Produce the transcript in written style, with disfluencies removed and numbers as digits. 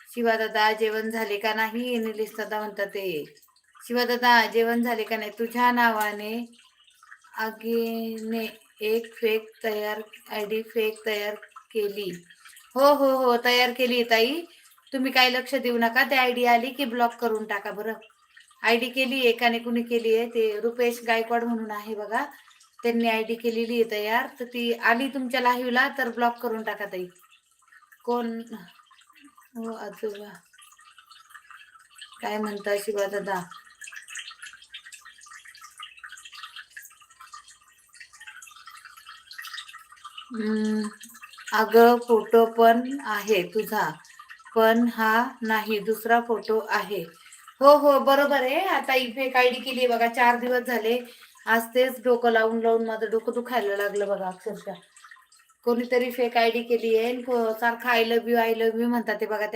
शिवादादा जेवण झाले का नाही? निलेश दादा म्हणतात ते. शिवादादा जेवण झाले का नाही? तुझ्या नावाने आगीने एक फेक तयार आयडी फेक तयार केली. हो हो हो तयार केली ताई. तुम्ही काही लक्ष देऊ नका. त्या आयडी आली की ब्लॉक करून टाका बरं. आयडी केली एकाने कुणी केली आहे ते रुपेश गायकवाड म्हणून आहे बघा. त्यांनी आयडी केलेली आहे तयार. तर ती आली तुमच्या लाईव्हला तर ब्लॉक करून टाका ताई. कोण हो आजोबा काय म्हणता शिवा दादा? अगं फोटो पण आहे तुझा, पण हा नाही दुसरा फोटो आहे. हो हो बरोबर आहे. आता फेक आयडी केली बघा. 4 दिवस झाले. आज तेच डोकं लावून लावून माझं डोकं दुखायला लागलं बघा अक्षरशः. कोणीतरी फेक आयडी केली आहे. सारखं आय लव्ह यू म्हणतात ते बघा.